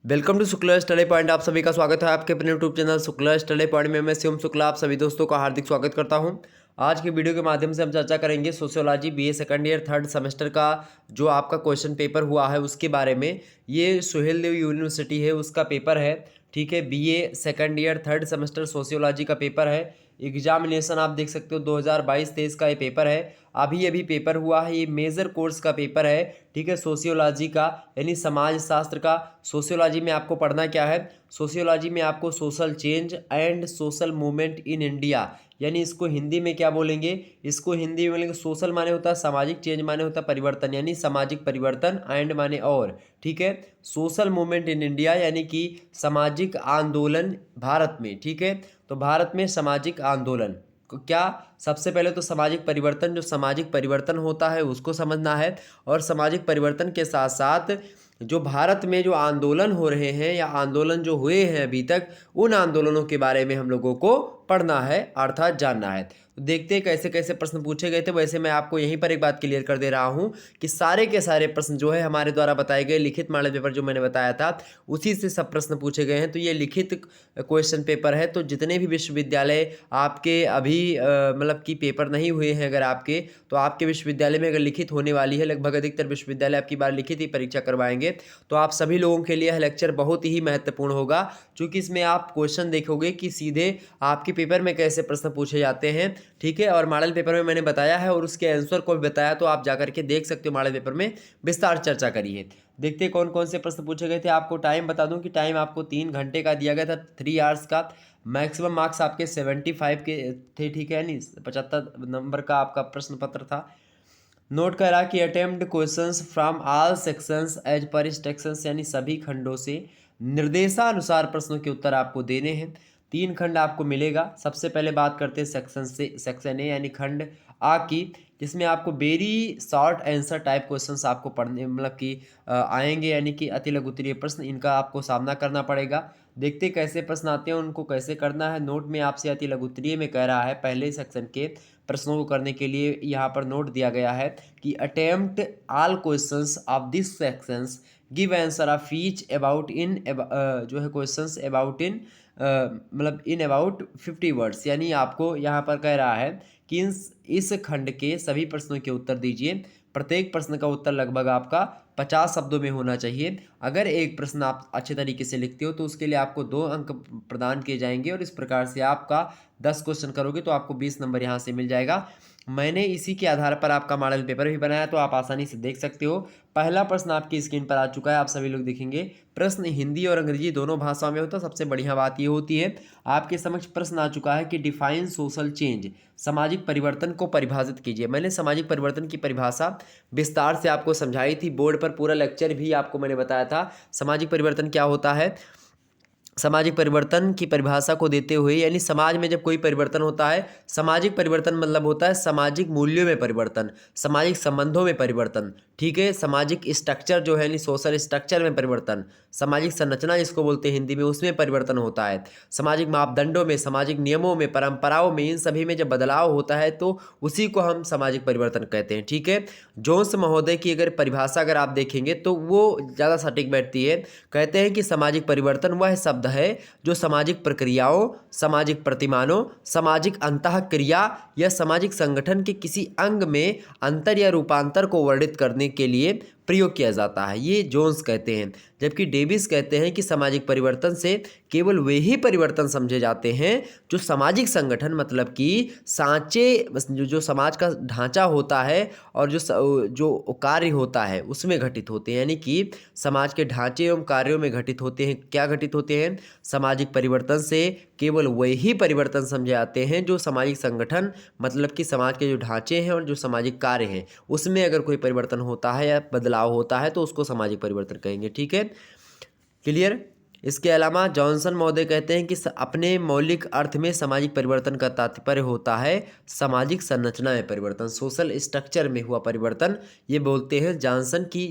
Welcome to Shukla study point. आप सभी का स्वागत है आपके अपने YouTube channel Shukla study point में। मैं शिवम शुक्ला आप सभी दोस्तों का हार्दिक स्वागत करता हूं। आज की वीडियो के माध्यम से हम चर्चा करेंगे sociology BA second year third semester का जो आपका क्वेश्चन पेपर हुआ है उसके बारे में। ये सुहेल देव यूनिवर्सिटी है उसका पेपर है, ठीक है। BA second year third semester sociology का पेपर है। एग्जामिनेशन आप देख सकते हो 2022-23 का ये पेपर है। अभी अभी पेपर हुआ है। ये मेजर कोर्स का पेपर है, ठीक है, सोशियोलॉजी का यानी समाज शास्त्र का। सोशियोलॉजी में आपको पढ़ना क्या है? सोशियोलॉजी में आपको social change and social movement in India, यानी इसको हिंदी में क्या बोलेंगे? इसको हिंदी में बोलेंगे सोशल माने होता है सामाजिक, चेंज माने होता है परिवर्तन यानी सामाजिक परिवर्तन, एंड माने और, ठीक है। सोशल मूवमेंट इन इंडिया यानी कि सामाजिक आंदोलन भारत में, ठीक है। तो भारत में सामाजिक आंदोलन क्या? सबसे पहले तो सामाजिक परिवर्तन, जो सामाजिक परिवर्तन होता है उसको समझना है। और सामाजिक परिवर्तन के साथ साथ जो भारत में जो आंदोलन हो रहे हैं या आंदोलन जो हुए हैं अभी तक, उन आंदोलनों के बारे में हम लोगों को पढ़ना है अर्थात जानना है। तो देखते हैं कैसे कैसे प्रश्न पूछे गए थे। वैसे मैं आपको यहीं पर एक बात क्लियर कर दे रहा हूं कि सारे के सारे प्रश्न जो है हमारे द्वारा बताए गए लिखित मॉडल पेपर जो मैंने बताया था उसी से सब प्रश्न पूछे गए हैं। तो ये लिखित क्वेश्चन पेपर है। तो जितने भी विश्वविद्यालय आपके अभी मतलब कि पेपर नहीं हुए हैं अगर आपके, तो आपके विश्वविद्यालय में अगर लिखित होने वाली है, लगभग अधिकतर विश्वविद्यालय आपकी बार लिखित ही परीक्षा करवाएंगे, तो आप सभी लोगों के लिए यह लेक्चर बहुत ही महत्वपूर्ण होगा। क्योंकि इसमें आप क्वेश्चन देखोगे कि सीधे आपके पेपर में कैसे प्रश्न पूछे जाते हैं, ठीक है। और मॉडल पेपर में मैंने बताया है और उसके आंसर को भी बताया, तो आप जाकर के देख सकते हो। मॉडल पेपर में विस्तार चर्चा करी है। देखते कौन कौन से प्रश्न पूछे गए थे। आपको टाइम बता दूं कि टाइम आपको 3 घंटे का दिया गया था, 3 आवर्स का। मैक्सिमम मार्क्स आपके 75 के थे, ठीक है, नहीं 75 नंबर का आपका प्रश्न पत्र था। नोट करा कि attempt questions from all sections as per instructions, यानी सभी खंडों से निर्देशानुसार प्रश्नों के उत्तर आपको देने हैं। 3 खंड आपको मिलेगा। सबसे पहले बात करते हैं सेक्शन से, सेक्शन ए यानी खंड आ की, जिसमें आपको very short answer type questions आपको पढ़ने मतलब कि आएंगे, यानी कि अति लघु उत्तरीय प्रश्न, इनका आपको सामना करना पड़ेगा। देखते कैसे प्रश्न आते हैं, उनको कैसे करना है। नोट में आपसे अति लघु उत्तरीय में कह रहा है पहले सेक्शन के प्रश्नों को करने के लिए यहाँ पर नोट दिया गया है कि attempt all questions of this sections, give answer of each about in जो है क्वेश्चंस अबाउट इन मतलब इन अबाउट 50 वर्ड्स, यानी आपको यहाँ पर कह रहा है कि इस खंड के सभी प्रश्नों के उत्तर दीजिए। प्रत्येक प्रश्न का उत्तर लगभग आपका 50 शब्दों में होना चाहिए। अगर एक प्रश्न आप अच्छे तरीके से लिखते हो तो उसके लिए आपको 2 अंक प्रदान किए जाएंगे। और इस प्रकार से आपका 10 क्वेश्चन करोगे तो आपको 20 नंबर यहाँ से मिल जाएगा। मैंने इसी के आधार पर आपका मॉडल पेपर भी बनाया, तो आप आसानी से देख सकते हो। पहला प्रश्न आपकी स्क्रीन पर आ चुका है, आप सभी लोग देखेंगे। प्रश्न हिंदी और अंग्रेजी दोनों भाषाओं में होता है। सबसे बढ़िया बात ये होती है आपके समक्ष प्रश्न आ चुका है कि डिफाइन सोशल चेंज, सामाजिक परिवर्तन को परिभाषित कीजिए। मैंने सामाजिक परिवर्तन की परिभाषा विस्तार से आपको समझाई थी, बोर्ड पर पूरा लेक्चर भी आपको मैंने बताया था सामाजिक परिवर्तन क्या होता है। सामाजिक परिवर्तन की परिभाषा को देते हुए, यानी समाज में जब कोई परिवर्तन होता है, सामाजिक परिवर्तन मतलब होता है सामाजिक मूल्यों में परिवर्तन, सामाजिक संबंधों में परिवर्तन, ठीक है। सामाजिक स्ट्रक्चर जो है यानी सोशल स्ट्रक्चर में परिवर्तन, सामाजिक संरचना जिसको बोलते हैं हिंदी में, उसमें परिवर्तन होता है। सामाजिक मापदंडों में, सामाजिक नियमों में, परंपराओं में, इन सभी में जब बदलाव होता है तो उसी को हम सामाजिक परिवर्तन कहते हैं, ठीक है। जोन्स महोदय की अगर परिभाषा अगर आप देखेंगे तो वो ज़्यादा सटीक बैठती है। कहते हैं कि सामाजिक परिवर्तन वह शब्द है जो सामाजिक प्रक्रियाओं, सामाजिक प्रतिमानों, सामाजिक अंतःक्रिया या सामाजिक संगठन के किसी अंग में अंतर या रूपांतर को वर्णित करने के लिए प्रयोग किया जाता है, ये जोन्स कहते हैं। जबकि डेविस कहते हैं कि सामाजिक परिवर्तन से केवल वे ही परिवर्तन समझे जाते हैं जो सामाजिक संगठन मतलब कि सांचे, जो समाज का ढांचा होता है और जो कार्य होता है उसमें घटित होते हैं, यानी कि समाज के ढांचे एवं कार्यों में घटित होते हैं। क्या घटित होते हैं? सामाजिक परिवर्तन से केवल वही परिवर्तन समझे जाते हैं जो सामाजिक संगठन मतलब कि समाज के जो ढांचे हैं और जो सामाजिक कार्य हैं उसमें अगर कोई परिवर्तन होता है या बदलाव होता है तो उसको सामाजिक परिवर्तन कहेंगे, ठीक है। क्लियर? इसके अलावा जॉनसन महोदय कहते हैं कि अपने मौलिक अर्थ में सामाजिक परिवर्तन का तात्पर्य होता है सामाजिक संरचना में परिवर्तन, सोशल स्ट्रक्चर में हुआ परिवर्तन। ये बोलते हैं जॉनसन की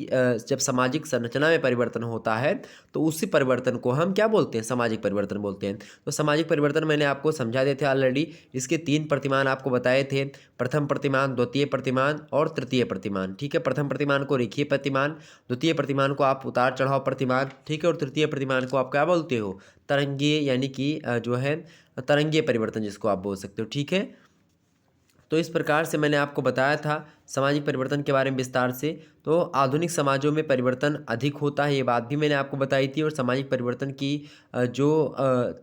जब सामाजिक संरचना में परिवर्तन होता है तो उसी परिवर्तन को हम क्या बोलते हैं, सामाजिक परिवर्तन बोलते हैं। तो सामाजिक परिवर्तन मैंने आपको समझा दिए थे ऑलरेडी। इसके 3 प्रतिमान आपको बताए थे, प्रथम प्रतिमान, द्वितीय प्रतिमान और तृतीय प्रतिमान। ठीक है, प्रथम प्रतिमान को रेखीय प्रतिमान, द्वितीय प्रतिमान को आप उतार चढ़ाव प्रतिमान, ठीक है, और तृतीय प्रतिमान को आप क्या बोलते हो, तरंगीय, यानी कि जो है तरंगीय परिवर्तन जिसको आप बोल सकते हो। ठीक है, तो इस प्रकार से मैंने आपको बताया था सामाजिक परिवर्तन के बारे में विस्तार से। तो आधुनिक समाजों में परिवर्तन अधिक होता है, ये बात भी मैंने आपको बताई थी। और सामाजिक परिवर्तन की जो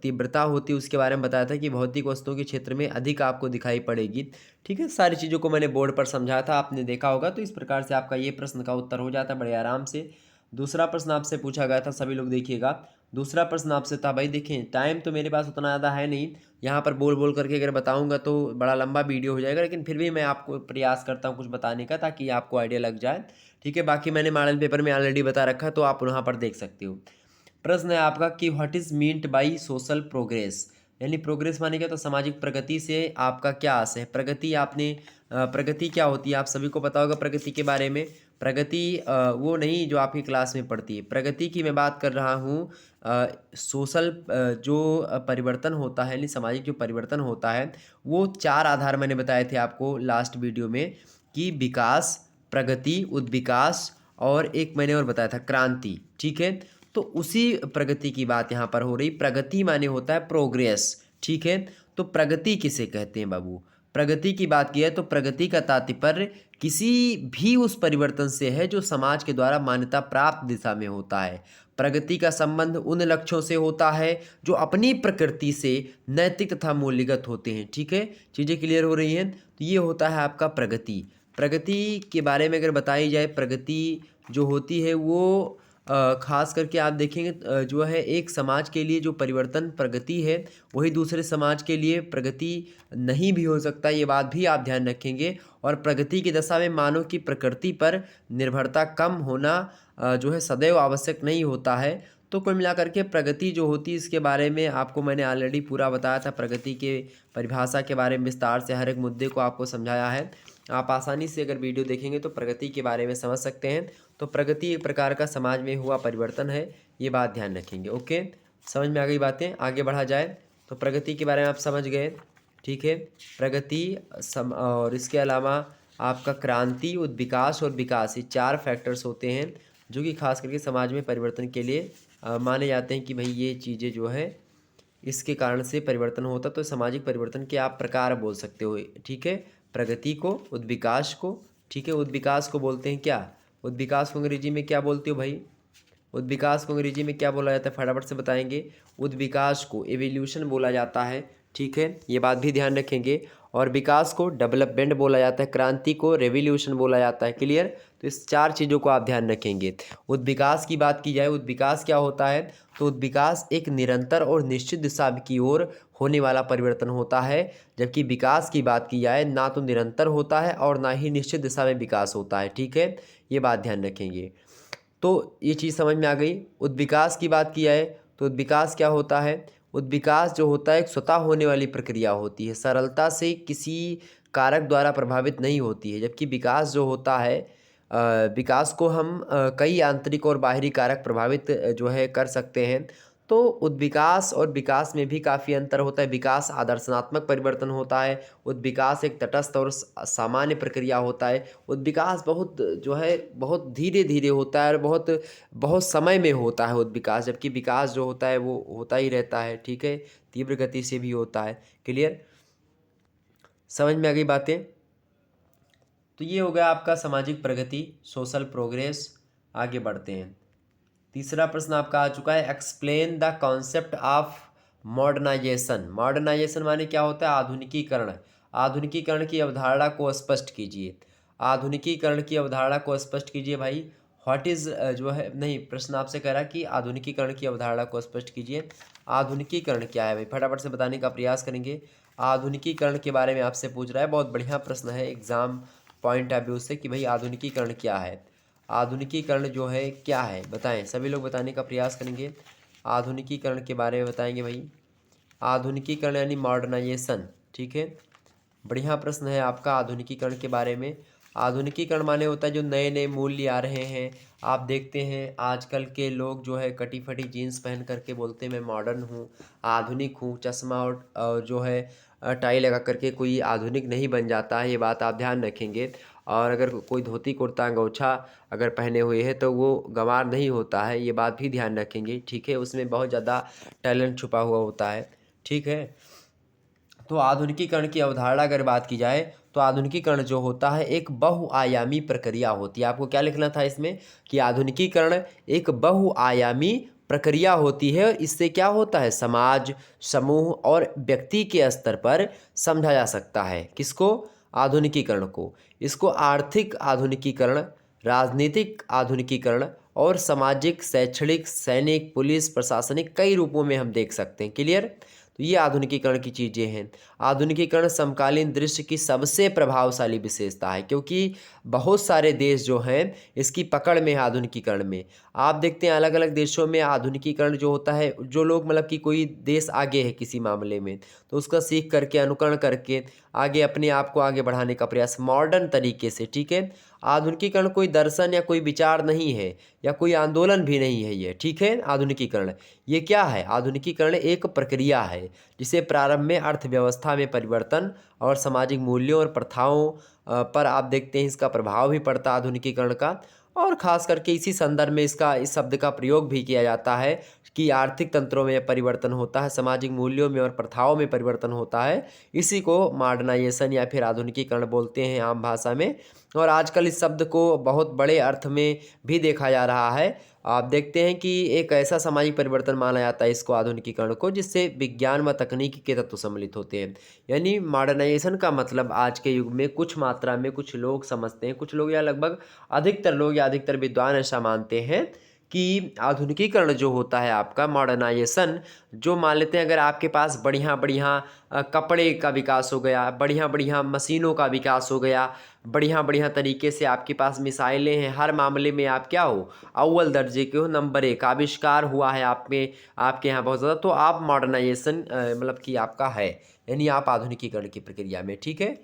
तीव्रता होती है उसके बारे में बताया था कि भौतिक वस्तुओं के क्षेत्र में अधिक आपको दिखाई पड़ेगी। ठीक है, सारी चीज़ों को मैंने बोर्ड पर समझाया था, आपने देखा होगा। तो इस प्रकार से आपका ये प्रश्न का उत्तर हो जाता है बड़े आराम से। दूसरा प्रश्न आपसे पूछा गया था, सभी लोग देखिएगा। दूसरा प्रश्न आपसे था, भाई देखें टाइम तो मेरे पास उतना ज़्यादा है नहीं, यहाँ पर बोल बोल करके अगर बताऊंगा तो बड़ा लंबा वीडियो हो जाएगा, लेकिन फिर भी मैं आपको प्रयास करता हूँ कुछ बताने का ताकि आपको आइडिया लग जाए। ठीक है, बाकी मैंने मॉडल पेपर में ऑलरेडी बता रखा है, तो आप वहाँ पर देख सकते हो। प्रश्न है आपका कि what is meant by social progress, यानी प्रोग्रेस माने क्या, तो सामाजिक प्रगति से आपका क्या आशय है। प्रगति आपने प्रगति क्या होती है आप सभी को पता होगा प्रगति के बारे में। प्रगति वो नहीं जो आपकी क्लास में पढ़ती है, प्रगति की मैं बात कर रहा हूँ। सोशल जो परिवर्तन होता है, यानी सामाजिक जो परिवर्तन होता है, वो 4 आधार मैंने बताए थे आपको लास्ट वीडियो में, कि विकास, प्रगति, उद्विकास और एक मैंने और बताया था क्रांति। ठीक है, तो उसी प्रगति की बात यहाँ पर हो रही। प्रगति माने होता है प्रोग्रेस। ठीक है, तो प्रगति किसे कहते हैं बाबू, प्रगति की बात की है तो प्रगति का तात्पर्य किसी भी उस परिवर्तन से है जो समाज के द्वारा मान्यता प्राप्त दिशा में होता है। प्रगति का संबंध उन लक्ष्यों से होता है जो अपनी प्रकृति से नैतिक तथा मूल्यगत होते हैं। ठीक है, चीज़ें क्लियर हो रही हैं। तो ये होता है आपका प्रगति। प्रगति के बारे में अगर बताई जाए, प्रगति जो होती है वो खास करके आप देखेंगे जो है एक समाज के लिए जो परिवर्तन प्रगति है, वही दूसरे समाज के लिए प्रगति नहीं भी हो सकता, ये बात भी आप ध्यान रखेंगे। और प्रगति की दशा में मानव की प्रकृति पर निर्भरता कम होना जो है सदैव आवश्यक नहीं होता है। तो कुल मिलाकर के प्रगति जो होती है इसके बारे में आपको मैंने ऑलरेडी पूरा बताया था, प्रगति के परिभाषा के बारे में विस्तार से हर एक मुद्दे को आपको समझाया है। आप आसानी से अगर वीडियो देखेंगे तो प्रगति के बारे में समझ सकते हैं। तो प्रगति एक प्रकार का समाज में हुआ परिवर्तन है, ये बात ध्यान रखेंगे। ओके, समझ में आ गई बातें, आगे बढ़ा जाए। तो प्रगति के बारे में आप समझ गए। ठीक है, प्रगति और इसके अलावा आपका क्रांति, उद्विकास और विकास, ये 4 फैक्टर्स होते हैं जो कि खास करके समाज में परिवर्तन के लिए माने जाते हैं कि भाई ये चीज़ें जो है इसके कारण से परिवर्तन होता। तो सामाजिक परिवर्तन के आप प्रकार बोल सकते हो। ठीक है, प्रगति को, उद्विकास को। ठीक है, उद्विकास को बोलते हैं क्या, उद्विकास को अंग्रेजी में क्या बोलते हो भाई, उद्विकास को अंग्रेजी में क्या बोला जाता है, फटाफट से बताएंगे। उद्विकास को एवोल्यूशन बोला जाता है। ठीक है, ये बात भी ध्यान रखेंगे। और विकास को डेवलपमेंट बोला जाता है, क्रांति को रेवोल्यूशन बोला जाता है। क्लियर, तो इस 4 चीज़ों को आप ध्यान रखेंगे। उद्विकास की बात की जाए, उद्विकास क्या होता है, तो उद्विकास एक निरंतर और निश्चित दिशा की ओर होने वाला परिवर्तन होता है। जबकि विकास की बात की जाए, ना तो निरंतर होता है और ना ही निश्चित दिशा में विकास होता है। ठीक है, ये बात ध्यान रखेंगे। तो ये चीज़ समझ में आ गई। उद्विकास की बात की जाए तो उद्विकास क्या होता है, उद्विकास जो होता है एक स्वतः होने वाली प्रक्रिया होती है, सरलता से किसी कारक द्वारा प्रभावित नहीं होती है। जबकि विकास जो होता है विकास को हम कई आंतरिक और बाहरी कारक प्रभावित जो है कर सकते हैं। तो उद्विकास और विकास में भी काफ़ी अंतर होता है। विकास आदर्शनात्मक परिवर्तन होता है, उद्विकास एक तटस्थ और सामान्य प्रक्रिया होता है। उद्विकास बहुत जो है बहुत धीरे धीरे होता है और बहुत बहुत समय में होता है उद्विकास, जबकि विकास जो होता है वो होता ही रहता है। ठीक है, तीव्र गति से भी होता है। क्लियर, समझ में आ गई बातें। तो ये हो गया आपका सामाजिक प्रगति, सोशल प्रोग्रेस। आगे बढ़ते हैं। तीसरा प्रश्न आपका आ चुका है, explain the concept of modernization. Modernization माने क्या होता है, आधुनिकीकरण। आधुनिकीकरण की अवधारणा को स्पष्ट कीजिए। आधुनिकीकरण की अवधारणा को स्पष्ट कीजिए भाई। व्हाट इज़ जो है, नहीं, प्रश्न आपसे कह रहा है कि आधुनिकीकरण की अवधारणा को स्पष्ट कीजिए। आधुनिकीकरण क्या है भाई, फटाफट से बताने का प्रयास करेंगे। आधुनिकीकरण के बारे में आपसे पूछ रहा है, बहुत बढ़िया प्रश्न है एग्जाम पॉइंट ऑफ व्यू से कि भाई आधुनिकीकरण क्या है। आधुनिकीकरण जो है क्या है, बताएं, सभी लोग बताने का प्रयास करेंगे। आधुनिकीकरण के बारे में बताएंगे भाई। आधुनिकीकरण यानी मॉडर्नाइजेशन, ठीक है। बढ़िया प्रश्न है आपका आधुनिकीकरण के बारे में। आधुनिकीकरण माने होता है जो नए नए मूल्य आ रहे हैं। आप देखते हैं आजकल के लोग जो है कटी फटी जीन्स पहन करके बोलते हैं मैं मॉडर्न हूँ, आधुनिक हूँ। चश्मा और जो है टाई लगा करके कोई आधुनिक नहीं बन जाता है, ये बात आप ध्यान रखेंगे। और अगर कोई धोती कुर्ता गमछा अगर पहने हुए है तो वो गंवार नहीं होता है, ये बात भी ध्यान रखेंगे, ठीक है। उसमें बहुत ज़्यादा टैलेंट छुपा हुआ होता है, ठीक है। तो आधुनिकीकरण की अवधारणा अगर बात की जाए तो आधुनिकीकरण जो होता है एक बहुआयामी प्रक्रिया होती है। आपको क्या लिखना था इसमें कि आधुनिकीकरण एक बहुआयामी प्रक्रिया होती है। इससे क्या होता है, समाज, समूह और व्यक्ति के स्तर पर समझा जा सकता है। किसको? आधुनिकीकरण को। इसको आर्थिक आधुनिकीकरण, राजनीतिक आधुनिकीकरण और सामाजिक, शैक्षणिक, सैनिक, पुलिस, प्रशासनिक कई रूपों में हम देख सकते हैं। क्लियर? तो ये आधुनिकीकरण की चीज़ें हैं। आधुनिकीकरण समकालीन दृश्य की सबसे प्रभावशाली विशेषता है, क्योंकि बहुत सारे देश जो हैं इसकी पकड़ में है आधुनिकीकरण में। आप देखते हैं अलग अलग देशों में आधुनिकीकरण जो होता है, जो लोग मतलब कि कोई देश आगे है किसी मामले में तो उसका सीख करके, अनुकरण करके आगे अपने आप को आगे बढ़ाने का प्रयास मॉडर्न तरीके से, ठीक है। आधुनिकीकरण कोई दर्शन या कोई विचार नहीं है या कोई आंदोलन भी नहीं है ये, ठीक है। आधुनिकीकरण ये क्या है? आधुनिकीकरण एक प्रक्रिया है जिसे प्रारंभ में अर्थव्यवस्था में परिवर्तन और सामाजिक मूल्यों और प्रथाओं पर आप देखते हैं इसका प्रभाव भी पड़ता है आधुनिकीकरण का। और ख़ास करके इसी संदर्भ में इस शब्द का प्रयोग भी किया जाता है कि आर्थिक तंत्रों में परिवर्तन होता है, सामाजिक मूल्यों में और प्रथाओं में परिवर्तन होता है। इसी को मॉडर्नाइजेशन या फिर आधुनिकीकरण बोलते हैं आम भाषा में। और आजकल इस शब्द को बहुत बड़े अर्थ में भी देखा जा रहा है। आप देखते हैं कि एक ऐसा सामाजिक परिवर्तन माना जाता है इसको, आधुनिकीकरण को, जिससे विज्ञान व तकनीकी के तत्व सम्मिलित होते हैं। यानी मॉडर्नाइजेशन का मतलब आज के युग में कुछ मात्रा में कुछ लोग समझते हैं, कुछ लोग या लगभग अधिकतर लोग या अधिकतर विद्वान ऐसा मानते हैं कि आधुनिकीकरण जो होता है आपका मॉडर्नाइजेशन, जो मान लेते हैं अगर आपके पास बढ़िया बढ़िया कपड़े का विकास हो गया, बढ़िया बढ़िया मशीनों का विकास हो गया, बढ़िया बढ़िया तरीके से आपके पास मिसाइलें हैं, हर मामले में आप क्या हो, अव्वल दर्जे के हो, नंबर 1 आविष्कार हुआ है आप में, आपके यहाँ बहुत ज़्यादा, तो आप मॉडर्नाइजेशन मतलब कि आपका है, यानी आप आधुनिकीकरण की प्रक्रिया में, ठीक है।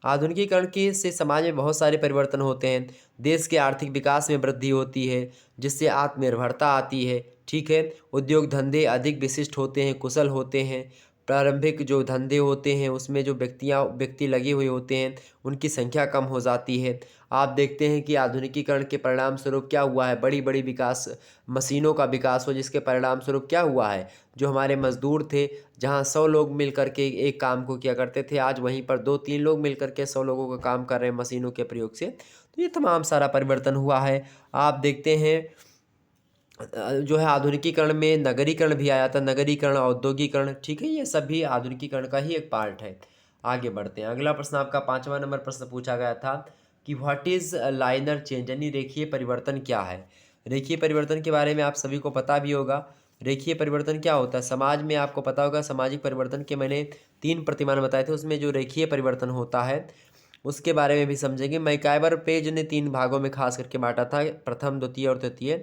आधुनिकीकरण के से समाज में बहुत सारे परिवर्तन होते हैं। देश के आर्थिक विकास में वृद्धि होती है जिससे आत्मनिर्भरता आती है, ठीक है। उद्योग धंधे अधिक विशिष्ट होते हैं, कुशल होते हैं। प्रारंभिक जो धंधे होते हैं उसमें जो व्यक्ति लगे हुए होते हैं उनकी संख्या कम हो जाती है। आप देखते हैं कि आधुनिकीकरण के परिणाम स्वरूप क्या हुआ है, बड़ी बड़ी विकास, मशीनों का विकास हो, जिसके परिणाम स्वरूप क्या हुआ है, जो हमारे मजदूर थे जहाँ 100 लोग मिल करके एक काम को किया करते थे, आज वहीं पर 2-3 लोग मिल करके 100 लोगों का काम कर रहे हैं मशीनों के प्रयोग से। तो ये तमाम सारा परिवर्तन हुआ है। आप देखते हैं जो है आधुनिकीकरण में नगरीकरण भी आया था, नगरीकरण, औद्योगिकरण, ठीक है। ये सब भी आधुनिकीकरण का ही एक पार्ट है। आगे बढ़ते हैं। अगला प्रश्न आपका 5वां नंबर प्रश्न पूछा गया था कि व्हाट इज़ लाइनर चेंज, यानी रेखीय परिवर्तन क्या है। रेखीय परिवर्तन के बारे में आप सभी को पता भी होगा। रेखीय परिवर्तन क्या होता है समाज में, आपको पता होगा। सामाजिक परिवर्तन के मैंने 3 प्रतिमान बताए थे, उसमें जो रेखीय परिवर्तन होता है उसके बारे में भी समझेंगे। मैकाइवर पेज ने 3 भागों में खास करके बांटा था, प्रथम, द्वितीय और तृतीय।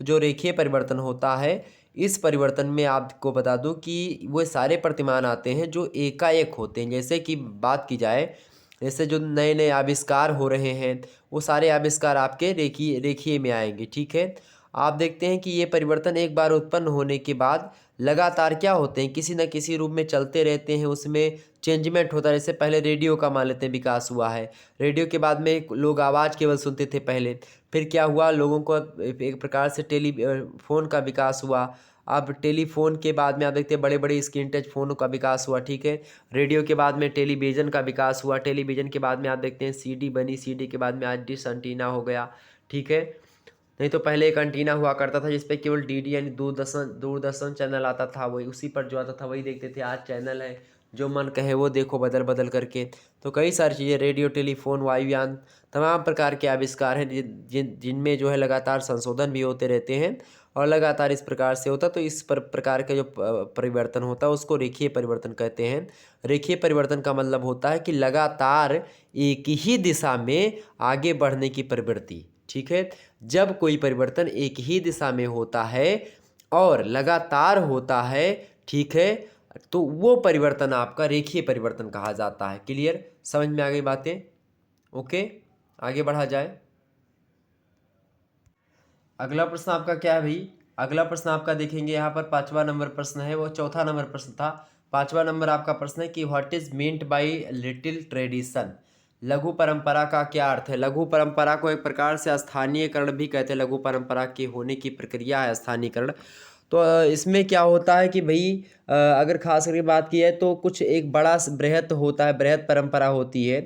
तो जो रेखीय परिवर्तन होता है, इस परिवर्तन में आपको बता दूं कि वो सारे प्रतिमान आते हैं जो एकाएक होते हैं। जैसे कि बात की जाए, जैसे जो नए नए आविष्कार हो रहे हैं वो सारे आविष्कार आपके रेखीय में आएंगे, ठीक है। आप देखते हैं कि ये परिवर्तन एक बार उत्पन्न होने के बाद लगातार क्या होते हैं, किसी न किसी रूप में चलते रहते हैं, उसमें चेंजमेंट होता है। जैसे पहले रेडियो का मान लेते हैं विकास हुआ है, रेडियो के बाद में लोग आवाज़ केवल सुनते थे पहले, फिर क्या हुआ, लोगों को एक प्रकार से टेलीफोन का विकास हुआ। अब टेलीफोन के बाद में आप देखते हैं बड़े बड़े स्क्रीन टच फ़ोनों का विकास हुआ, ठीक है। रेडियो के बाद में टेलीविज़न का विकास हुआ, टेलीविज़न के बाद में आप देखते हैं सीडी बनी, सीडी के बाद में आज डिश एंटीना हो गया, ठीक है। नहीं तो पहले एक एंटीना हुआ करता था जिसपे केवल डीडी यानी दूरदर्शन चैनल आता था, वही उसी पर जो आता था वही देखते थे। आज चैनल है, जो मन कहे वो देखो बदल बदल करके। तो कई सारी चीज़ें, रेडियो, टेलीफोन, वायुयान, तमाम प्रकार के आविष्कार हैं जिनमें जो है लगातार संशोधन भी होते रहते हैं और लगातार इस प्रकार से होता। तो इस प्रकार का जो परिवर्तन होता है उसको रेखीय परिवर्तन कहते हैं। रेखीय परिवर्तन का मतलब होता है कि लगातार एक ही दिशा में आगे बढ़ने की प्रवृत्ति, ठीक है। जब कोई परिवर्तन एक ही दिशा में होता है और लगातार होता है, ठीक है, तो वो परिवर्तन आपका रेखीय परिवर्तन कहा जाता है। क्लियर, समझ में आ गई बातें? ओके, आगे बढ़ा जाए। अगला प्रश्न आपका क्या है भाई? अगला प्रश्न आपका देखेंगे यहाँ पर 5वां नंबर प्रश्न है, वो 4था नंबर प्रश्न था। 5वां नंबर आपका प्रश्न है कि what is meant by little tradition. लघु परंपरा का क्या अर्थ है? लघु परंपरा को एक प्रकार से स्थानीयकरण भी कहते हैं। लघु परंपरा के होने की प्रक्रिया है स्थानीयकरण। तो इसमें क्या होता है कि भाई अगर खास करके बात की है तो कुछ एक बड़ा बृहत होता है, बृहत परंपरा होती है।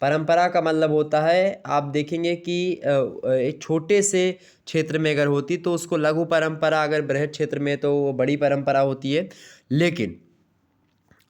परंपरा का मतलब होता है, आप देखेंगे कि एक छोटे से क्षेत्र में अगर होती तो उसको लघु परंपरा, अगर बृहत क्षेत्र में तो वो बड़ी परंपरा होती है। लेकिन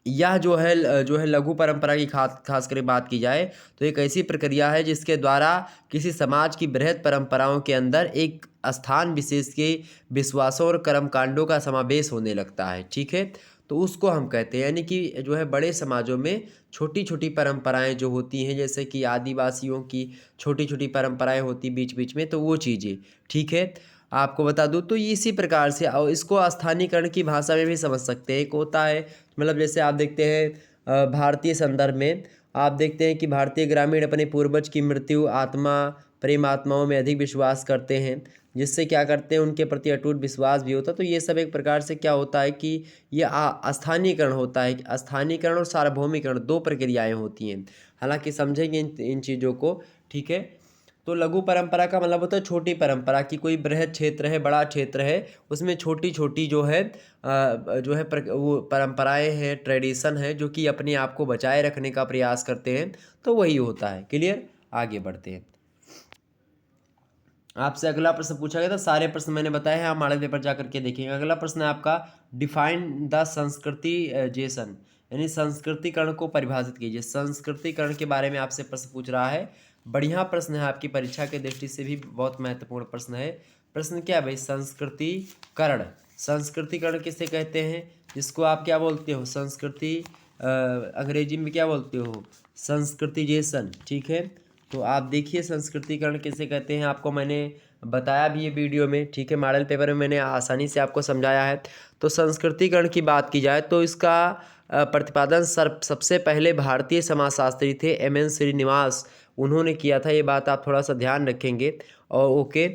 यह जो है लघु परंपरा की खास करके बात की जाए तो एक ऐसी प्रक्रिया है जिसके द्वारा किसी समाज की बृहत परंपराओं के अंदर एक स्थान विशेष के विश्वासों और कर्मकांडों का समावेश होने लगता है, ठीक है। तो उसको हम कहते हैं, यानी कि जो है बड़े समाजों में छोटी छोटी परंपराएं जो होती हैं, जैसे कि आदिवासियों की छोटी छोटी परंपराएं होती बीच बीच में, तो वो चीज़ें, ठीक है, आपको बता दूं तो इसी प्रकार से, और इसको स्थानीयकरण की भाषा में भी समझ सकते हैं। एक होता है, मतलब जैसे आप देखते हैं भारतीय संदर्भ में आप देखते हैं कि भारतीय ग्रामीण अपने पूर्वज की मृत्यु, आत्मा, प्रेम आत्माओं में अधिक विश्वास करते हैं, जिससे क्या करते हैं उनके प्रति अटूट विश्वास भी होता है। तो ये सब एक प्रकार से क्या होता है कि ये स्थानीयकरण होता है। स्थानीयकरण और सार्वभौमिकरण दो प्रक्रियाएं होती हैं, हालांकि समझेंगे इन चीज़ों को, ठीक है। तो लघु परंपरा का मतलब होता है छोटी परंपरा की, कोई बृहद क्षेत्र है, बड़ा क्षेत्र है, उसमें छोटी छोटी जो है वो परंपराएं हैं, ट्रेडिशन है, जो कि अपने आप को बचाए रखने का प्रयास करते हैं, तो वही होता है। क्लियर, आगे बढ़ते हैं। आपसे अगला प्रश्न पूछा गया था, सारे प्रश्न मैंने बताए हैं, आप मॉडल पेपर जा करके देखेंगे। अगला प्रश्न है आपका, डिफाइन द संस्कृति जेसन, यानी संस्कृतिकरण को परिभाषित कीजिए। संस्कृतिकरण के बारे में आपसे प्रश्न पूछ रहा है। बढ़िया प्रश्न है, आपकी परीक्षा के दृष्टि से भी बहुत महत्वपूर्ण प्रश्न है। प्रश्न क्या है भाई? संस्कृतिकरण। संस्कृतिकरण किसे कहते हैं? जिसको आप क्या बोलते हो? संस्कृति, अंग्रेजी में क्या बोलते हो? संस्कृतिजेशन, ठीक है। तो आप देखिए संस्कृतिकरण किसे कहते हैं, आपको मैंने बताया भी है वीडियो में, ठीक है। मॉडल पेपर में मैंने आसानी से आपको समझाया है। तो संस्कृतिकरण की बात की जाए तो इसका प्रतिपादन सबसे पहले भारतीय समाजशास्त्री थे एम.एन. श्रीनिवास, उन्होंने किया था। ये बात आप थोड़ा सा ध्यान रखेंगे, और ओके।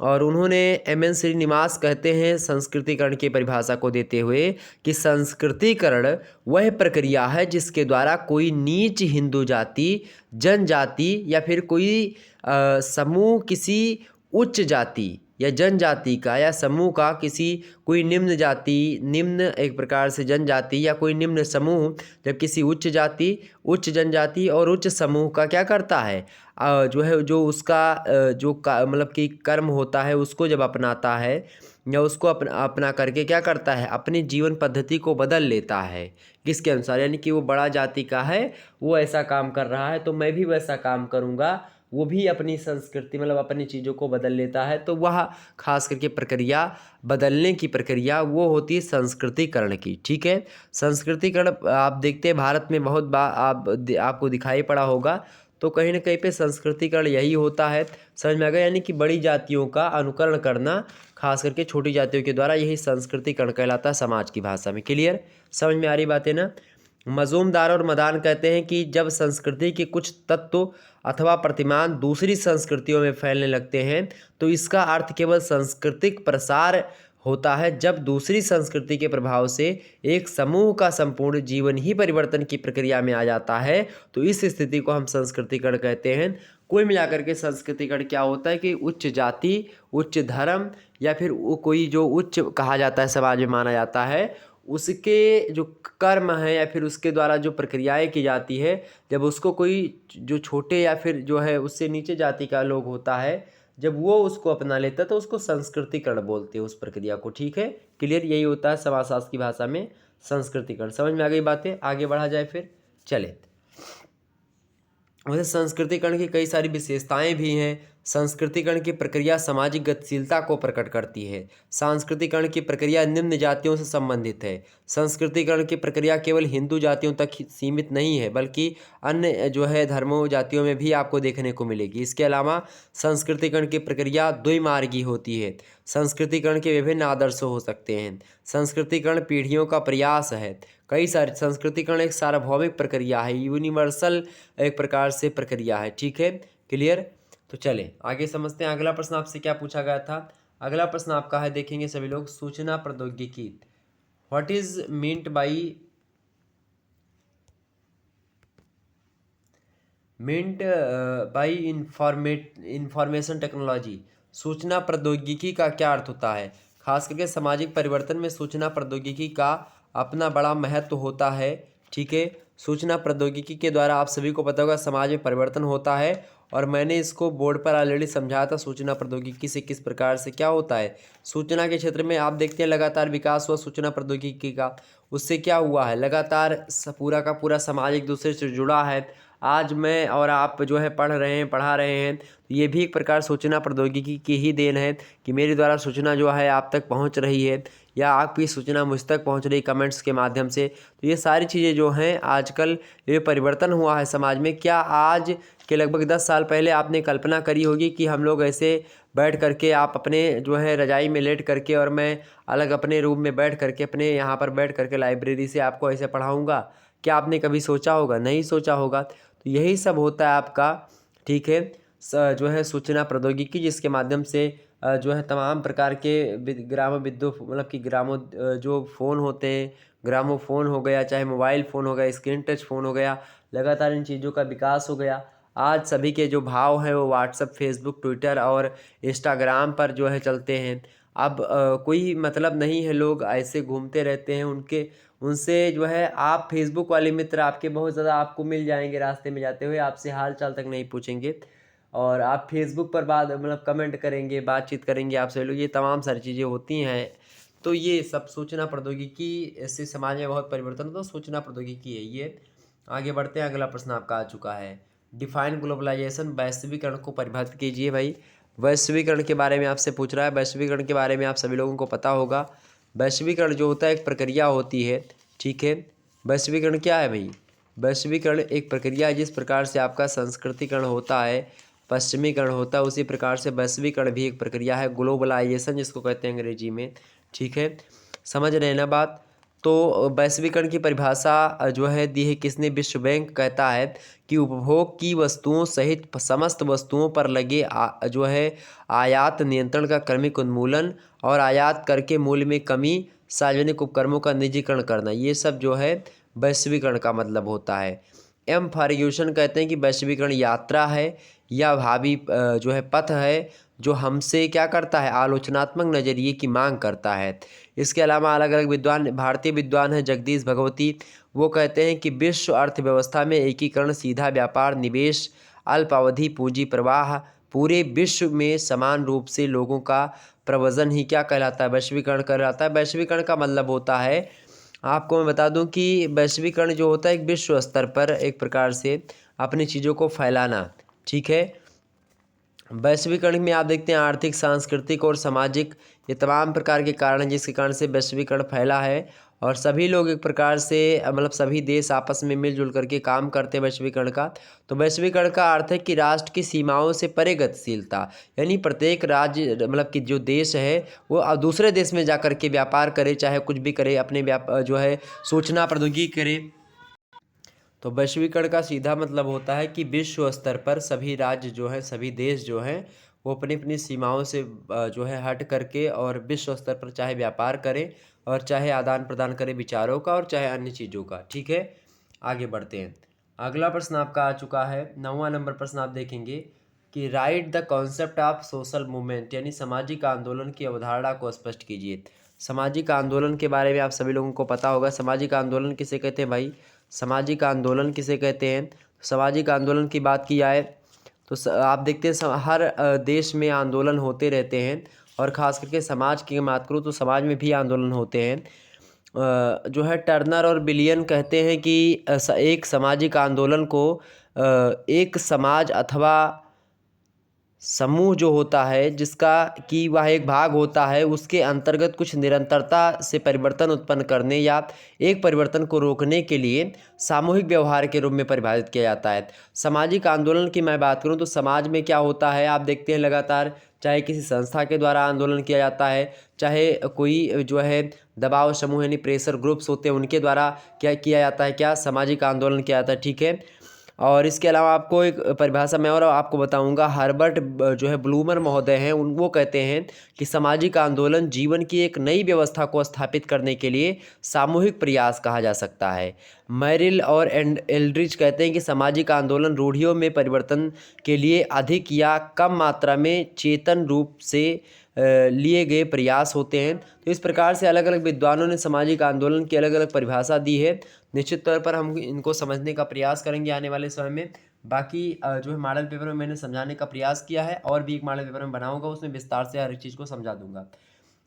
और उन्होंने एम.एन. श्रीनिवास कहते हैं संस्कृतिकरण की परिभाषा को देते हुए कि संस्कृतिकरण वह प्रक्रिया है जिसके द्वारा कोई नीच हिंदू जाति, जनजाति या फिर कोई समूह किसी उच्च जाति या जनजाति का या समूह का किसी कोई निम्न जाति, निम्न एक प्रकार से जनजाति या कोई निम्न समूह जब किसी उच्च जाति, उच्च जनजाति और उच्च समूह का क्या करता है, जो है जो उसका मतलब कि कर्म होता है उसको जब अपनाता है या उसको अपना करके क्या करता है, अपनी जीवन पद्धति को बदल लेता है। किसके अनुसार? यानी कि वो बड़ा जाति का है, वो ऐसा काम कर रहा है तो मैं भी वैसा काम करूँगा, वो भी अपनी संस्कृति मतलब अपनी चीज़ों को बदल लेता है। तो वह खास करके प्रक्रिया, बदलने की प्रक्रिया, वो होती है संस्कृतिकरण की, ठीक है। संस्कृतिकरण आप देखते हैं भारत में बहुत बार आपको दिखाई पड़ा होगा। तो कहीं ना कहीं पे संस्कृतिकरण यही होता है, समझ में आ गया। यानी कि बड़ी जातियों का अनुकरण करना, खास करके छोटी जातियों के द्वारा, यही संस्कृतिकरण कहलाता है समाज की भाषा में। क्लियर, समझ में आ रही बात है ना? मजूमदार और मदान कहते हैं कि जब संस्कृति के कुछ तत्व अथवा प्रतिमान दूसरी संस्कृतियों में फैलने लगते हैं तो इसका अर्थ केवल सांस्कृतिक प्रसार होता है। जब दूसरी संस्कृति के प्रभाव से एक समूह का संपूर्ण जीवन ही परिवर्तन की प्रक्रिया में आ जाता है तो इस स्थिति को हम संस्कृतिकरण कहते हैं। कुल मिलाकर के संस्कृतिकरण क्या होता है कि उच्च जाति, उच्च धर्म या फिर कोई जो उच्च कहा जाता है, समाज में माना जाता है, उसके जो कर्म है या फिर उसके द्वारा जो प्रक्रियाएं की जाती है, जब उसको कोई जो छोटे या फिर जो है उससे नीचे जाति का लोग होता है, जब वो उसको अपना लेता है तो उसको संस्कृतिकरण बोलते हैं उस प्रक्रिया को, ठीक है। क्लियर, यही होता है समाजशास्त्र की भाषा में संस्कृतिकरण। समझ में आ गई बातें? आगे बढ़ा जाए फिर, चले। वैसे संस्कृतिकरण की कई सारी विशेषताएं भी हैं, सांस्कृतिकरण की प्रक्रिया सामाजिक गतिशीलता को प्रकट करती है। सांस्कृतिकरण की प्रक्रिया निम्न जातियों से संबंधित है। सांस्कृतिकरण की प्रक्रिया केवल हिंदू जातियों तक ही सीमित नहीं है, बल्कि अन्य जो है धर्मों जातियों में भी आपको देखने को मिलेगी। इसके अलावा सांस्कृतिकरण की प्रक्रिया द्विमार्गी होती है। सांस्कृतिकरण के विभिन्न आदर्श हो सकते हैं। सांस्कृतिकरण पीढ़ियों का प्रयास है। कई सारे सांस्कृतिकरण एक सार्वभौमिक प्रक्रिया है, यूनिवर्सल एक प्रकार से प्रक्रिया है। ठीक है, क्लियर। तो चलें आगे समझते हैं। अगला प्रश्न आपसे क्या पूछा गया था। अगला प्रश्न आपका है, देखेंगे सभी लोग, सूचना प्रौद्योगिकी। What is meant by information technology. सूचना प्रौद्योगिकी का क्या अर्थ होता है। खास करके सामाजिक परिवर्तन में सूचना प्रौद्योगिकी का अपना बड़ा महत्व होता है। ठीक है, सूचना प्रौद्योगिकी के द्वारा आप सभी को पता होगा समाज में परिवर्तन होता है, और मैंने इसको बोर्ड पर ऑलरेडी समझाया था सूचना प्रौद्योगिकी से किस प्रकार से क्या होता है। सूचना के क्षेत्र में आप देखते हैं लगातार विकास हुआ सूचना प्रौद्योगिकी का। उससे क्या हुआ है, लगातार पूरा का पूरा समाज एक दूसरे से जुड़ा है। आज मैं और आप जो है पढ़ रहे हैं, पढ़ा रहे हैं, तो ये भी एक प्रकार सूचना प्रौद्योगिकी की ही देन है कि मेरे द्वारा सूचना जो है आप तक पहुंच रही है, या आपकी सूचना मुझ तक पहुंच रही कमेंट्स के माध्यम से। तो ये सारी चीज़ें जो हैं आजकल ये परिवर्तन हुआ है समाज में। क्या आज के लगभग 10 साल पहले आपने कल्पना करी होगी कि हम लोग ऐसे बैठ करके, आप अपने जो है रजाई में लेट करके और मैं अलग अपने रूम में बैठ करके, अपने यहाँ पर बैठ करके लाइब्रेरी से आपको ऐसे पढ़ाऊँगा? क्या आपने कभी सोचा होगा? नहीं सोचा होगा। तो यही सब होता है आपका। ठीक है, जो है सूचना प्रौद्योगिकी, जिसके माध्यम से जो है तमाम प्रकार के ग्रामो विद्युत मतलब कि जो फ़ोन होते हैं, ग्रामोफोन हो गया, चाहे मोबाइल फ़ोन हो गया, स्क्रीन टच फ़ोन हो गया, लगातार इन चीज़ों का विकास हो गया। आज सभी के जो भाव हैं वो व्हाट्सअप, फेसबुक, ट्विटर और इंस्टाग्राम पर जो है चलते हैं। अब कोई मतलब नहीं है, लोग ऐसे घूमते रहते हैं। उनसे जो है आप फेसबुक वाले मित्र आपके बहुत ज़्यादा आपको मिल जाएंगे रास्ते में जाते हुए, आपसे हाल चाल तक नहीं पूछेंगे, और आप फेसबुक पर बात मतलब कमेंट करेंगे, बातचीत करेंगे आपसे लोग। ये तमाम सारी चीज़ें होती हैं। तो ये सब सूचना प्रौद्योगिकी से समाज में बहुत परिवर्तन होता है, सूचना प्रौद्योगिकी है ये। आगे बढ़ते हैं, अगला प्रश्न आपका आ चुका है। डिफाइन ग्लोबलाइजेशन, वैश्वीकरण को परिभाषित कीजिए भाई। वैश्वीकरण के बारे में आपसे पूछ रहा है। वैश्वीकरण के बारे में आप सभी लोगों को पता होगा। वैश्वीकरण जो होता है एक प्रक्रिया होती है। ठीक है, वैश्वीकरण क्या है भाई? वैश्वीकरण एक प्रक्रिया है। जिस प्रकार से आपका संस्कृतिकरण होता है, पश्चिमीकरण होता है, उसी प्रकार से वैश्वीकरण भी एक प्रक्रिया है, ग्लोबलाइजेशन जिसको कहते हैं अंग्रेजी में। ठीक है, समझ रहे हैं ना बात। तो वैश्वीकरण की परिभाषा जो है दी है किसने? विश्व बैंक कहता है कि उपभोग की वस्तुओं सहित समस्त वस्तुओं पर लगे जो है आयात नियंत्रण का क्रमिक उन्मूलन, और आयात कर के मूल्य में कमी, सार्वजनिक उपक्रमों का निजीकरण करना, ये सब जो है वैश्वीकरण का मतलब होता है। एम फर्ग्यूसन कहते हैं कि वैश्वीकरण यात्रा है या भावी जो है पथ है, जो हमसे क्या करता है? आलोचनात्मक नज़रिए की मांग करता है। इसके अलावा अलग अलग विद्वान, भारतीय विद्वान हैं जगदीश भगवती, वो कहते हैं कि विश्व अर्थव्यवस्था में एकीकरण, सीधा व्यापार, निवेश, अल्पावधि पूंजी प्रवाह, पूरे विश्व में समान रूप से लोगों का प्रवजन ही क्या कहलाता है? वैश्वीकरण कहलाता है। वैश्वीकरण का मतलब होता है, आपको मैं बता दूं कि वैश्वीकरण जो होता है एक विश्व स्तर पर एक प्रकार से अपनी चीज़ों को फैलाना। ठीक है, वैश्वीकरण में आप देखते हैं आर्थिक, सांस्कृतिक और सामाजिक ये तमाम प्रकार के कारण हैं जिसके कारण से वैश्वीकरण फैला है, और सभी लोग एक प्रकार से मतलब सभी देश आपस में मिलजुल करके काम करते हैं वैश्वीकरण का। तो वैश्वीकरण का अर्थ है कि राष्ट्र की सीमाओं से परे गतिशीलता, यानी प्रत्येक राज्य मतलब कि जो देश है वो दूसरे देश में जा कर के व्यापार करे, चाहे कुछ भी करे, अपने जो है सूचना प्रौद्योगिकी करे। तो वैश्वीकरण का सीधा मतलब होता है कि विश्व स्तर पर सभी राज्य जो हैं, सभी देश जो हैं, वो अपनी अपनी सीमाओं से जो है हट करके और विश्व स्तर पर चाहे व्यापार करें, और चाहे आदान प्रदान करें विचारों का, और चाहे अन्य चीज़ों का। ठीक है, आगे बढ़ते हैं। अगला प्रश्न आपका आ चुका है, 9वां नंबर प्रश्न आप देखेंगे कि right the concept of social movement, यानी सामाजिक आंदोलन की अवधारणा को स्पष्ट कीजिए। सामाजिक आंदोलन के बारे में आप सभी लोगों को पता होगा। सामाजिक आंदोलन किसे कहते हैं भाई? सामाजिक आंदोलन किसे कहते हैं? सामाजिक आंदोलन की बात की जाए तो आप देखते हैं हर देश में आंदोलन होते रहते हैं, और ख़ास करके समाज की बात करूँ तो समाज में भी आंदोलन होते हैं। जो है टर्नर और बिलियन कहते हैं कि एक सामाजिक आंदोलन को एक समाज अथवा समूह जो होता है जिसका कि वह एक भाग होता है, उसके अंतर्गत कुछ निरंतरता से परिवर्तन उत्पन्न करने या एक परिवर्तन को रोकने के लिए सामूहिक व्यवहार के रूप में परिभाषित किया जाता है। सामाजिक आंदोलन की मैं बात करूं तो समाज में क्या होता है, आप देखते हैं लगातार, चाहे किसी संस्था के द्वारा आंदोलन किया जाता है, चाहे कोई जो है दबाव समूह यानी प्रेशर ग्रुप्स होते हैं उनके द्वारा क्या किया जाता है, क्या सामाजिक आंदोलन किया जाता है। ठीक है, और इसके अलावा आपको एक परिभाषा मैं और आपको बताऊंगा। हर्बर्ट जो है ब्लूमर महोदय हैं, उन वो कहते हैं कि सामाजिक आंदोलन जीवन की एक नई व्यवस्था को स्थापित करने के लिए सामूहिक प्रयास कहा जा सकता है। मैरिल और एल्ड्रिच कहते हैं कि सामाजिक आंदोलन रूढ़ियों में परिवर्तन के लिए अधिक या कम मात्रा में चेतन रूप से लिए गए प्रयास होते हैं। तो इस प्रकार से अलग अलग विद्वानों ने सामाजिक आंदोलन की अलग अलग परिभाषा दी है। निश्चित तौर पर हम इनको समझने का प्रयास करेंगे आने वाले समय में। बाकी जो है मॉडल पेपर में मैंने समझाने का प्रयास किया है, और भी एक मॉडल पेपर में बनाऊंगा, उसमें विस्तार से हर एक चीज़ को समझा दूंगा।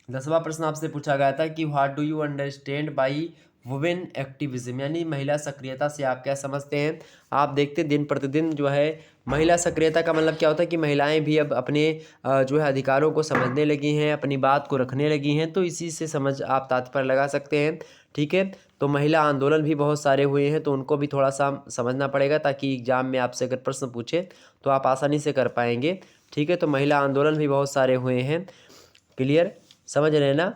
10वां प्रश्न आपसे पूछा गया था कि what do you understand by women activism, यानी महिला सक्रियता से आप क्या समझते हैं। आप देखते हैं दिन प्रतिदिन जो है महिला सक्रियता का मतलब क्या होता है कि महिलाएं भी अब अपने जो है अधिकारों को समझने लगी हैं, अपनी बात को रखने लगी हैं। तो इसी से समझ आप तात्पर्य लगा सकते हैं। ठीक है, तो महिला आंदोलन भी बहुत सारे हुए हैं, तो उनको भी थोड़ा सा समझना पड़ेगा, ताकि एग्जाम में आपसे अगर प्रश्न पूछे तो आप आसानी से कर पाएंगे। ठीक है, तो महिला आंदोलन भी बहुत सारे हुए हैं। क्लियर, समझ रहे हैं ना।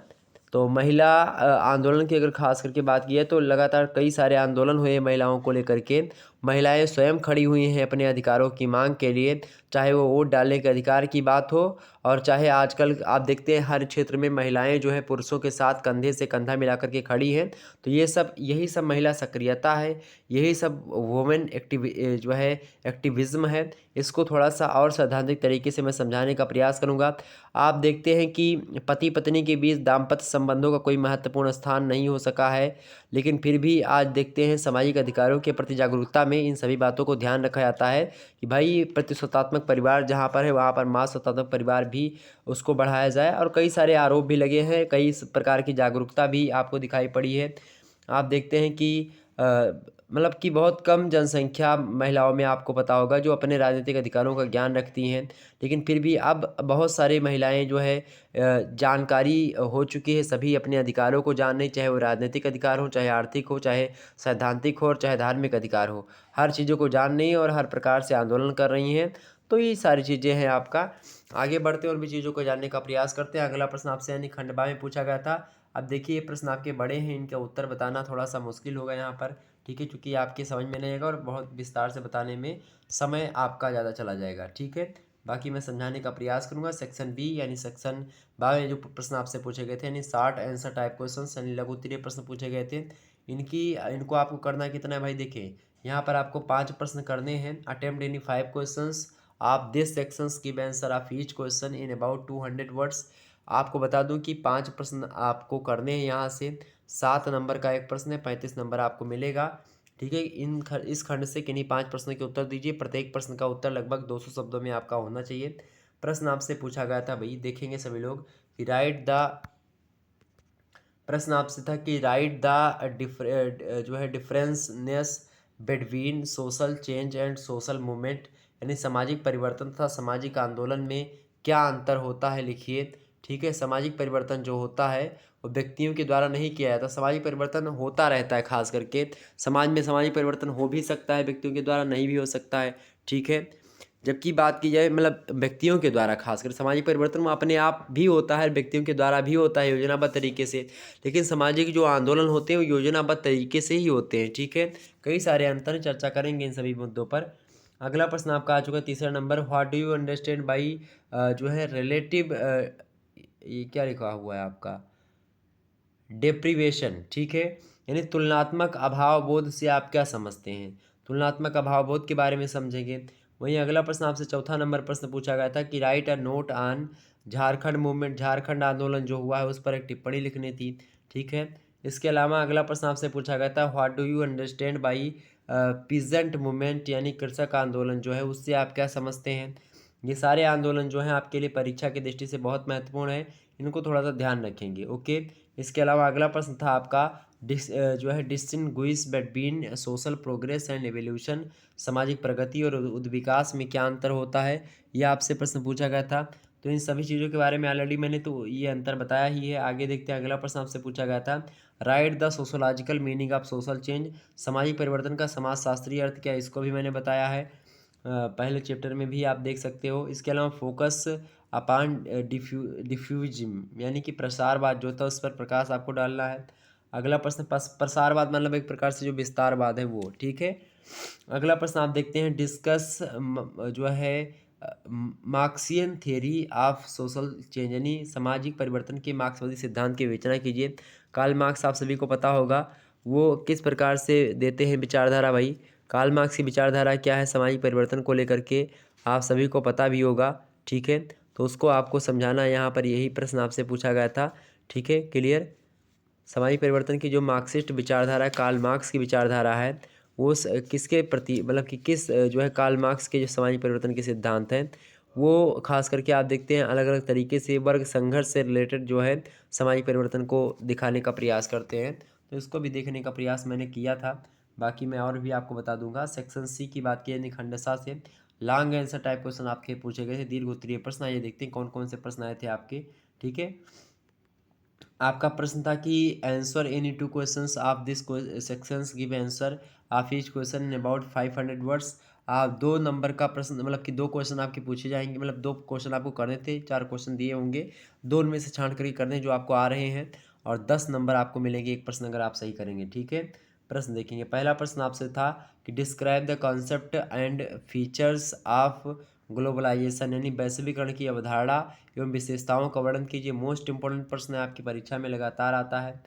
तो महिला आंदोलन की अगर खास करके बात की है तो लगातार कई सारे आंदोलन हुए हैं महिलाओं को लेकर के। महिलाएं स्वयं खड़ी हुई हैं अपने अधिकारों की मांग के लिए, चाहे वो वोट डालने के अधिकार की बात हो, और चाहे आजकल आप देखते हैं हर क्षेत्र में महिलाएं जो है पुरुषों के साथ कंधे से कंधा मिलाकर के खड़ी हैं। तो ये सब, यही सब महिला सक्रियता है, यही सब वुमेन जो है एक्टिविज्म है। इसको थोड़ा सा और सैद्धांतिक तरीके से मैं समझाने का प्रयास करूँगा। आप देखते हैं कि पति पत्नी के बीच दाम्पत्य संबंधों का कोई महत्वपूर्ण स्थान नहीं हो सका है, लेकिन फिर भी आज देखते हैं सामाजिक अधिकारों के प्रति जागरूकता में इन सभी बातों को ध्यान रखा जाता है कि भाई प्रतिस्वतात्मक परिवार जहाँ पर है वहाँ पर माँ स्वतात्मक परिवार भी उसको बढ़ाया जाए। और कई सारे आरोप भी लगे हैं, कई इस प्रकार की जागरूकता भी आपको दिखाई पड़ी है। आप देखते हैं कि मतलब कि बहुत कम जनसंख्या महिलाओं में आपको पता होगा जो अपने राजनीतिक अधिकारों का ज्ञान रखती हैं, लेकिन फिर भी अब बहुत सारी महिलाएं जो है जानकारी हो चुकी है, सभी अपने अधिकारों को जान रही, चाहे वो राजनीतिक अधिकार हो, चाहे आर्थिक हो, चाहे सैद्धांतिक हो, और चाहे धार्मिक अधिकार हो, हर चीज़ों को जान रही हैं और हर प्रकार से आंदोलन कर रही हैं। तो ये सारी चीज़ें हैं आपका। आगे बढ़ते और भी चीज़ों को जानने का प्रयास करते हैं। अगला प्रश्न आपसे यानी खंडवा में पूछा गया था। अब देखिए ये प्रश्न आपके बड़े हैं, इनका उत्तर बताना थोड़ा सा मुश्किल होगा यहाँ पर। ठीक है, क्योंकि आपके समझ में नहीं आएगा और बहुत विस्तार से बताने में समय आपका ज़्यादा चला जाएगा। ठीक है, बाकी मैं समझाने का प्रयास करूंगा। सेक्शन बी यानी सेक्शन 12 में जो प्रश्न आपसे पूछे गए थे, यानी शॉर्ट आंसर टाइप क्वेश्चन यानी लघु उत्तरीय प्रश्न पूछे गए थे, इनको आपको करना कितना है भाई। देखिए यहाँ पर आपको 5 प्रश्न करने हैं। Attempt any 5 questions of this sections give answer of each question in about 200 words. आपको बता दूं कि 5 प्रश्न आपको करने हैं यहाँ से। 7 नंबर का एक प्रश्न है, 35 नंबर आपको मिलेगा। ठीक है, इस खंड से किन्हीं 5 प्रश्नों के उत्तर दीजिए। प्रत्येक प्रश्न का उत्तर लगभग 200 शब्दों में आपका होना चाहिए। प्रश्न आपसे पूछा गया था भाई, देखेंगे सभी लोग कि प्रश्न आपसे था कि राइट द जो है differences between social change and social movement, यानी सामाजिक परिवर्तन तथा सामाजिक आंदोलन में क्या अंतर होता है, लिखिए। ठीक है, सामाजिक परिवर्तन जो होता है वो व्यक्तियों के द्वारा नहीं किया जाता। सामाजिक परिवर्तन होता रहता है, खास करके समाज में सामाजिक परिवर्तन हो भी सकता है, व्यक्तियों के द्वारा नहीं भी हो सकता है। ठीक है, जबकि बात की जाए मतलब व्यक्तियों के द्वारा, खासकर सामाजिक परिवर्तन वो अपने आप भी होता है, व्यक्तियों के द्वारा भी होता है योजनाबद्ध तरीके से, लेकिन सामाजिक जो आंदोलन होते हैं वो योजनाबद्ध तरीके से ही होते हैं। ठीक है, कई सारे अंतर चर्चा करेंगे इन सभी मुद्दों पर। अगला प्रश्न आपका आ चुका है, तीसरा number. What do you understand by जो है रिलेटिव, ये क्या लिखा हुआ है आपका, डेप्रीवेशन। ठीक है, यानी तुलनात्मक अभाव बोध से आप क्या समझते हैं। तुलनात्मक अभाव बोध के बारे में समझेंगे। वहीं अगला प्रश्न आपसे चौथा नंबर प्रश्न पूछा गया था कि right a note on Jharkhand movement, Jharkhand आंदोलन जो हुआ है उस पर एक टिप्पणी लिखनी थी। ठीक है, इसके अलावा अगला प्रश्न आपसे पूछा गया था what do you understand by peasant movement, यानी कृषक आंदोलन जो है उससे आप क्या समझते हैं। ये सारे आंदोलन जो हैं आपके लिए परीक्षा की दृष्टि से बहुत महत्वपूर्ण है, इनको थोड़ा सा ध्यान रखेंगे। ओके, इसके अलावा अगला प्रश्न था आपका distinguish between social progress and evolution, सामाजिक प्रगति और विकास में क्या अंतर होता है, यह आपसे प्रश्न पूछा गया था। तो इन सभी चीज़ों के बारे में ऑलरेडी मैंने तो ये अंतर बताया ही है। आगे देखते हैं, अगला प्रश्न आपसे पूछा गया था, right the sociological meaning of social change, सामाजिक परिवर्तन का समाजशास्त्रीय अर्थ क्या है, इसको भी मैंने बताया है पहले चैप्टर में भी, आप देख सकते हो। इसके अलावा फोकस अपान डिफ्यूजिम यानी कि प्रसारवाद जो होता है उस पर प्रकाश आपको डालना है। अगला प्रश्न प्रसारवाद मतलब एक प्रकार से जो विस्तारवाद है वो, ठीक है। अगला प्रश्न आप देखते हैं, डिस्कस जो है Marxian theory of social change यानी सामाजिक परिवर्तन के मार्क्सवादी सिद्धांत की विवेचना कीजिए। कार्ल मार्क्स आप सभी को पता होगा, वो किस प्रकार से देते हैं विचारधारा भाई। कार्ल मार्क्स की विचारधारा क्या है सामाजिक परिवर्तन को लेकर के, आप सभी को पता भी होगा, ठीक है। तो उसको आपको समझाना, यहाँ पर यही प्रश्न आपसे पूछा गया था, ठीक है, क्लियर। सामाजिक परिवर्तन की जो मार्क्सिस्ट विचारधारा है, कार्ल मार्क्स की विचारधारा है, वो किसके प्रति मतलब कि किस जो है कार्ल मार्क्स के जो सामाजिक परिवर्तन के सिद्धांत हैं वो खास करके आप देखते हैं अलग अलग तरीके से वर्ग संघर्ष से रिलेटेड जो है सामाजिक परिवर्तन को दिखाने का प्रयास करते हैं। तो इसको भी देखने का प्रयास मैंने किया था। बाकी मैं और भी आपको बता दूंगा। सेक्शन सी की बात की निखंडसा से लॉन्ग आंसर टाइप क्वेश्चन आपके पूछे गए थे, दीर्घ उत्तरीय प्रश्न। आइए देखते हैं कौन कौन से प्रश्न आए थे आपके, ठीक है। आपका प्रश्न था कि answer any two questions of this sections, give answer of each question in about 500 words. आप 2 नंबर का प्रश्न मतलब कि 2 क्वेश्चन आपके पूछे जाएंगे, मतलब 2 क्वेश्चन आपको करने थे, 4 क्वेश्चन दिए होंगे, 2 उनमें से छांट करके करने जो आपको आ रहे हैं, और 10 नंबर आपको मिलेंगे एक प्रश्न अगर आप सही करेंगे, ठीक है। प्रश्न देखेंगे, पहला प्रश्न आपसे था कि describe the concept and features of globalization यानी वैश्वीकरण की अवधारणा एवं विशेषताओं का वर्णन कीजिए। मोस्ट इंपॉर्टेंट प्रश्न है, आपकी परीक्षा में लगातार आता है।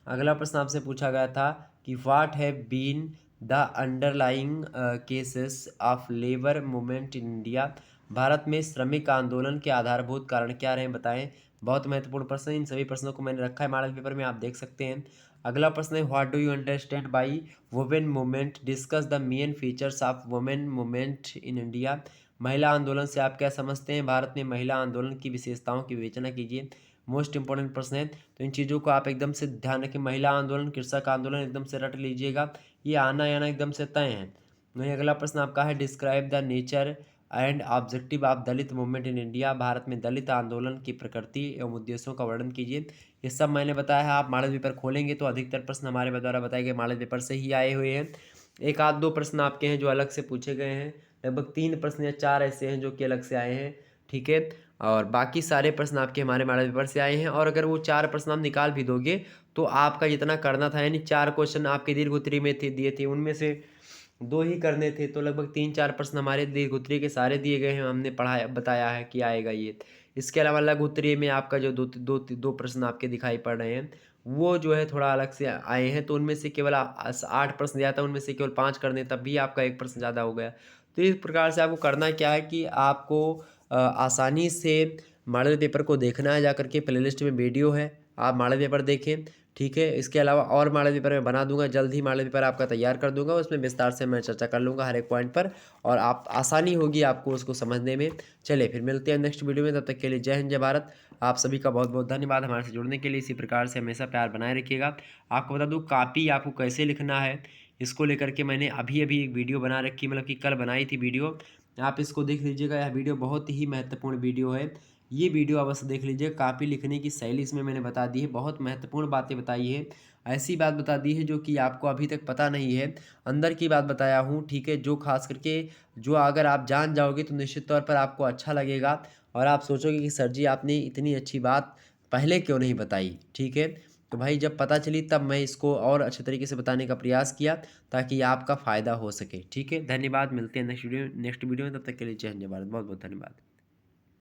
अगला प्रश्न आपसे पूछा गया था कि what have been the underlying causes of labour movement in India, Bharat में श्रमिक आंदोलन के आधारभूत कारण क्या रहे बताएं। बहुत महत्वपूर्ण प्रश्न, इन सभी प्रश्नों को मैंने रखा है मॉडल पेपर में, आप देख सकते हैं। अगला प्रश्न है, what do you understand by women movement, discuss the main features of women movement in India, महिला आंदोलन से आप क्या समझते हैं, भारत में महिला आंदोलन की विशेषताओं की विवेचना कीजिए। मोस्ट इंपॉर्टेंट प्रश्न है, तो इन चीज़ों को आप एकदम से ध्यान रखें। महिला आंदोलन, कृषक आंदोलन एकदम से रट लीजिएगा, ये आना याना एकदम से तय है। वहीं अगला प्रश्न आपका है, describe the nature and objective of Dalit movement in India, Bharat में दलित आंदोलन की प्रकृति एवं उद्देश्यों का वर्णन कीजिए। ये सब मैंने बताया है। आप मॉडल पेपर खोलेंगे तो अधिकतर प्रश्न हमारे द्वारा बताए गए मॉडल पेपर से ही आए हुए हैं। एक आध 2 प्रश्न आपके हैं जो अलग से पूछे गए हैं, लगभग 3 प्रश्न या 4 ऐसे हैं जो कि अलग से आए हैं, ठीक है। और बाकी सारे प्रश्न आपके हमारे मॉडल पेपर से आए हैं। और अगर वो 4 प्रश्न आप निकाल भी दोगे तो आपका जितना करना था, यानी 4 क्वेश्चन आपके दीर्घ उत्तरीय में थे, दिए थे, उनमें से 2 ही करने थे, तो लगभग 3-4 प्रश्न हमारे दीर्घ उत्तरीय के सारे दिए गए हैं, हमने पढ़ाया बताया है कि आएगा ये। इसके अलावा लघु उत्तरीय में आपका जो दो प्रश्न आपके दिखाई पड़ रहे हैं वो जो है थोड़ा अलग से आए हैं, तो उनमें से केवल 8 प्रश्न दिया था, उनमें से केवल 5 करने, तब भी आपका 1 प्रश्न ज़्यादा हो गया। तो इस प्रकार से आपको करना क्या है कि आपको आसानी से मॉडल पेपर को देखना है, जाकर के प्लेलिस्ट में वीडियो है, आप मॉडल पेपर देखें, ठीक है। इसके अलावा और मॉडल पेपर मैं बना दूंगा, जल्द ही मॉडल पेपर आपका तैयार कर दूंगा, उसमें विस्तार से मैं चर्चा कर लूँगा हर एक पॉइंट पर, और आप आसानी होगी आपको उसको समझने में। चलिए फिर मिलते हैं नेक्स्ट वीडियो में, तब तक के लिए जय हिंद जय भारत। आप सभी का बहुत बहुत धन्यवाद हमारे से जुड़ने के लिए। इसी प्रकार से हमेशा प्यार बनाए रखिएगा। आपको बता दूँ कापी आपको कैसे लिखना है, इसको लेकर के मैंने अभी अभी एक वीडियो बना रखी, मतलब कि कल बनाई थी वीडियो, आप इसको देख लीजिएगा। यह वीडियो बहुत ही महत्वपूर्ण वीडियो है, ये वीडियो अवश्य देख लीजिए। कापी लिखने की शैली इसमें मैंने बता दी है, बहुत महत्वपूर्ण बातें बताई है, ऐसी बात बता दी है जो कि आपको अभी तक पता नहीं है, अंदर की बात बताया हूँ, ठीक है। जो खास करके जो अगर आप जान जाओगे तो निश्चित तौर पर आपको अच्छा लगेगा, और आप सोचोगे कि सर जी आपने इतनी अच्छी बात पहले क्यों नहीं बताई, ठीक है। तो भाई जब पता चली तब मैं इसको और अच्छे तरीके से बताने का प्रयास किया, ताकि आपका फ़ायदा हो सके, ठीक है। धन्यवाद, मिलते हैं नेक्स्ट वीडियो में, तब तक के लिए जय हिंद जय भारत, बहुत बहुत धन्यवाद।